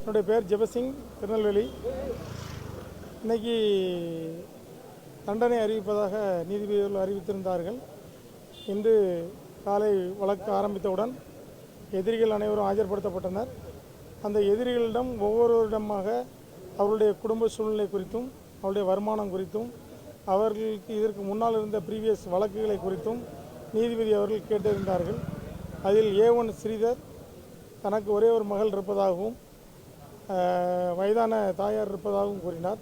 என்னுடைய பேர் ஜெபசிங், திருநெல்வேலி. இன்னைக்கு தண்டனை அறிவிப்பதாக நீதிபதிகள் அறிவித்திருந்தார்கள். இன்று காலை வழக்கு ஆரம்பித்தவுடன் எதிரிகள் அனைவரும் ஆஜர்படுத்தப்பட்டனர். அந்த எதிரிகளிடம் ஒவ்வொருவரிடமாக அவருடைய குடும்ப சூழ்நிலை குறித்தும், அவருடைய வருமானம் குறித்தும், அவர்களுக்கு இதற்கு முன்னால் இருந்த ப்ரீவியஸ் வழக்குகளை குறித்தும் நீதிபதி அவர்கள் கேட்டிருந்தார்கள். அதில் A1 ஸ்ரீதர் தனக்கு ஒரே ஒரு மகள் இருப்பதாகவும் வயதான தாயார் இருப்பதாகவும் கூறினார்.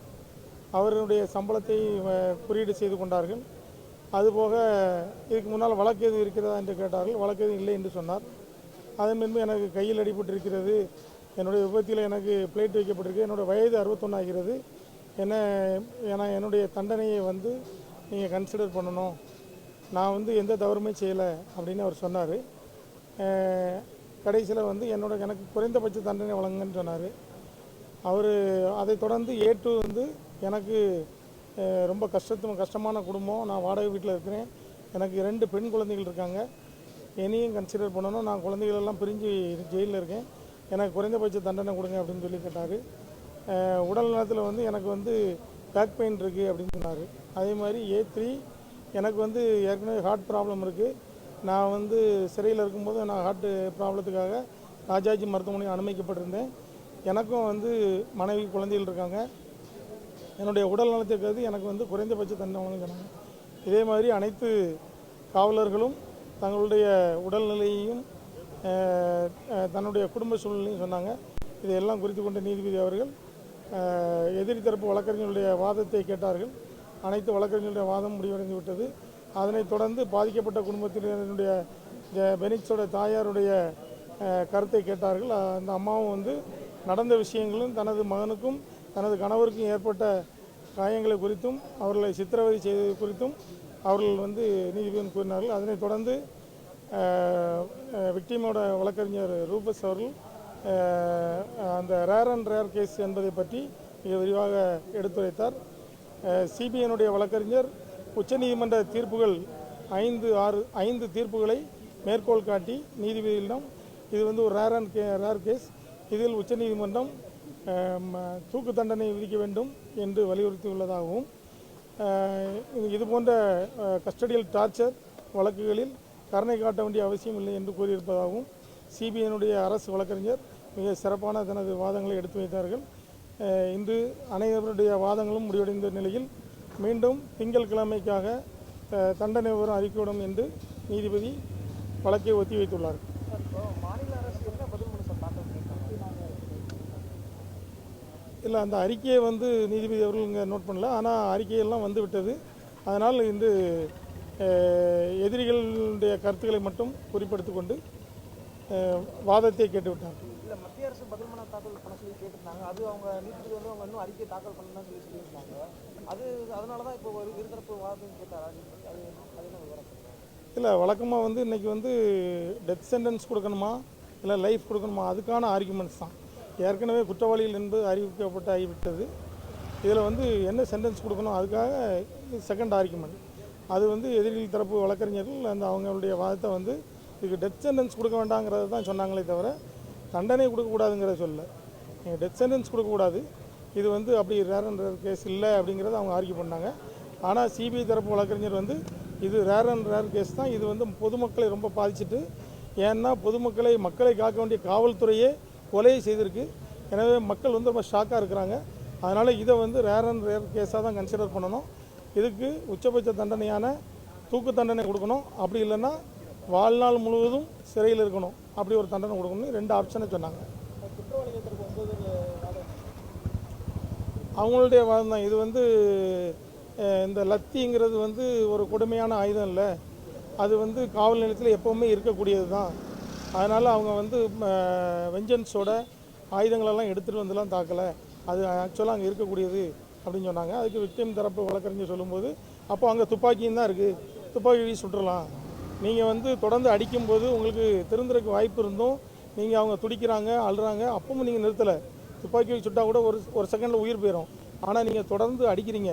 அவர்களுடைய சம்பளத்தை குறியீடு செய்து கொண்டார்கள். அதுபோக இதுக்கு முன்னால் வழக்கு எதுவும் இருக்கிறதா என்று கேட்டார்கள். வழக்கு எதுவும் இல்லை என்று சொன்னார். அதன் பின்பு எனக்கு கையில் அடிபட்டிருக்கிறது, என்னுடைய விபத்தில் எனக்கு பிளேட் வைக்கப்பட்டிருக்கு, என்னுடைய வயது 61 ஆகிறது, என்னுடைய தண்டனையை நீங்கள் கன்சிடர் பண்ணணும், நான் எந்த தவறுமே செய்யலை அப்படின்னு அவர் சொன்னார். கடைசியில் எனக்கு குறைந்தபட்ச தண்டனை வழங்குங்கன்னு சொன்னார். அவர் அதை தொடர்ந்து A2 எனக்கு ரொம்ப கஷ்டமான குடும்பம், நான் வாடகை வீட்டில் இருக்கிறேன், எனக்கு 2 பெண் குழந்தைகள் இருக்காங்க, என்னையும் கன்சிடர் பண்ணணும், நான் குழந்தைகளெல்லாம் பிரிஞ்சு ஜெயிலில் இருக்கேன், எனக்கு குறைந்தபட்ச தண்டனை கொடுங்க அப்படின்னு சொல்லி கேட்டார். உடல் நலத்தில் எனக்கு பேக் பெயின் இருக்குது அப்படின்னு சொன்னார். அதே மாதிரி A3 எனக்கு ஏற்கனவே ஹார்ட் ப்ராப்ளம் இருக்குது, நான் சிறையில் இருக்கும்போது நான் ஹார்ட் ப்ராப்ளத்துக்காக ராஜாஜி மருத்துவமனை அனுமதிக்கப்பட்டிருந்தேன், எனக்கும் மனைவி குழந்தைகள் இருக்காங்க, என்னுடைய உடல் நலத்தை கருதி எனக்கு குறைந்தபட்ச தண்டனை வழங்க சொன்னாங்க. இதே மாதிரி அனைத்து காவலர்களும் தங்களுடைய உடல்நிலையையும் தன்னுடைய குடும்ப சூழ்நிலையும் சொன்னாங்க. இதையெல்லாம் குறித்து கொண்ட நீதிபதி அவர்கள் எதிரி தரப்பு வழக்கறிஞர்களுடைய வாதத்தை கேட்டார்கள். அனைத்து வழக்கறிஞர்களுடைய வாதம் முடிவடைந்து விட்டது. அதனைத் தொடர்ந்து பாதிக்கப்பட்ட குடும்பத்தினருடைய பெனிக்ஸோட தாயாருடைய கருத்தை கேட்டார்கள். அந்த அம்மாவும் நடந்த விஷயங்களும் தனது மகனுக்கும் தனது கணவருக்கும் ஏற்பட்ட காயங்களை குறித்தும் அவர்களை சித்திரவதை செய்தது குறித்தும் அவர்கள் நீதிபதிகள் கூறினார்கள். அதனைத் தொடர்ந்து விக்டிமோட வழக்கறிஞர் ரூபஸ் அவர்கள் அந்த ரேர் கேஸ் என்பதை பற்றி மிக விரிவாக எடுத்துரைத்தார். சிபிஐனுடைய வழக்கறிஞர் உச்சநீதிமன்ற தீர்ப்புகள் 5 தீர்ப்புகளை மேற்கோள் காட்டி நீதிபதிகளிடம் இது ஒரு ரேர் கேஸ், இதில் உச்சநீதிமன்றம் தூக்கு தண்டனை விதிக்க வேண்டும் என்று வலியுறுத்தியுள்ளதாகவும், இதுபோன்ற கஸ்டடியல் டார்ச்சர் வழக்குகளில் கருணை காட்ட வேண்டிய அவசியம் இல்லை என்று கூறியிருப்பதாகவும் சிபிஐனுடைய அரசு வழக்கறிஞர் மிக சிறப்பான தனது வாதங்களை எடுத்து வைத்தார்கள். இன்று அனைவருடைய வாதங்களும் முடிவடைந்த நிலையில் மீண்டும் திங்கட்கிழமைக்காக தண்டனை விவரம் அறிக்கையிடும் என்று நீதிபதி வழக்கை ஒத்தி வைத்துள்ளார். இல்லை, அந்த அறிக்கையை நீதிபதி அவர்கள் இங்கே நோட் பண்ணல, ஆனால் அறிக்கையெல்லாம் விட்டது. அதனால் இன்று எதிரிகளுடைய கருத்துக்களை மட்டும் குறிப்பிடுத்தி கொண்டு வாதத்தை கேட்டுவிட்டார். இல்லை, மத்திய அரசு பதில் மனு தாக்கல் பண்ண சொல்லி கேட்டிருந்தாங்க. அது அவங்க நீதிபதி அவங்க இன்னும் அறிக்கை தாக்கல் பண்ணலாம் சொல்லியிருந்தாங்க. அதனால தான் இப்போ ஒரு இருதரப்பு வாதத்தையும் கேட்டாரா? அது என்ன விவரம்? இல்லை, வழக்கமாக இன்றைக்கி டெத் சென்டென்ஸ் கொடுக்கணுமா இல்லை லைஃப் கொடுக்கணுமா, அதுக்கான ஆர்குமெண்ட்ஸ் தான். ஏற்கனவே குற்றவாளிகள் என்பது அறிவிக்கப்பட்டு ஆகிவிட்டது. இதில் என்ன சென்டென்ஸ் கொடுக்கணும் அதுக்காக செகண்ட் ஆர்குமெண்ட். அது எதிரிகள் தரப்பு வழக்கறிஞர்கள் அவங்களுடைய வாதத்தை இதுக்கு டெத் சென்டென்ஸ் கொடுக்க வேண்டாங்கிறத தான் சொன்னாங்களே தவிர தண்டனை கொடுக்கக்கூடாதுங்கிறத சொல்லலை. நீங்கள் டெத் சென்டென்ஸ் கொடுக்கக்கூடாது, இது அப்படி ரேர் கேஸ் இல்லை அப்படிங்கிறத அவங்க ஆர்கியூ பண்ணாங்க. ஆனால் சிபிஐ தரப்பு வழக்கறிஞர் இது ரேர் கேஸ் தான், இது பொதுமக்களை ரொம்ப பாதிச்சுட்டு, ஏன்னா மக்களை காக்க வேண்டிய காவல்துறையே கொலையை செய்திருக்கு. எனவே மக்கள் ரொம்ப ஷாக்காக இருக்கிறாங்க. அதனால் இதை ரேர் கேஸாக தான் கன்சிடர் பண்ணணும். இதுக்கு உச்சபட்ச தண்டனையான தூக்கு தண்டனை கொடுக்கணும், அப்படி இல்லைன்னா வாழ்நாள் முழுவதும் சிறையில் இருக்கணும், அப்படி ஒரு தண்டனை கொடுக்கணும்னு 2 ஆப்ஷனை சொன்னாங்க. அவங்களுடைய வாதம் தான். இது இந்த லத்திங்கிறது ஒரு கொடுமையான ஆயுதம் இல்லை, அது காவல் நிலையத்தில் எப்போவுமே இருக்கக்கூடியது தான். அதனால் அவங்க வெஞ்சன்ஸோட ஆயுதங்களெல்லாம் எடுத்துகிட்டு தாக்கலை, அது ஆக்சுவலாக அங்கே இருக்கக்கூடியது அப்படின்னு சொன்னாங்க. அதுக்கு விக்டிம் தரப்பு வழக்கறிஞர் சொல்லும்போது, அப்போ அங்கே துப்பாக்கியும் தான் இருக்குது, துப்பாக்கி சுட்டுறலாம், நீங்கள் தொடர்ந்து அடிக்கும்போது உங்களுக்கு திருந்துறதுக்கு வாய்ப்பு இருந்தும் நீங்கள் அவங்க துடிக்கிறாங்க அழுறாங்க, அப்பவும் நீங்கள் நிறுத்தலை, துப்பாக்கி சுட்டால் கூட ஒரு செகண்டில் உயிர் போயிடும், ஆனால் நீங்கள் தொடர்ந்து அடிக்கிறீங்க,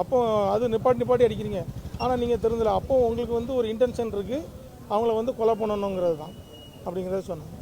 அப்போ அது நிப்பாட்டி அடிக்கிறீங்க, ஆனால் நீங்கள் திருந்தலை, அப்போ உங்களுக்கு ஒரு இன்டென்ஷன் இருக்குது அவங்கள கொலை பண்ணணுங்கிறது தான் அப்படிங்கிறத சொன்னாங்க.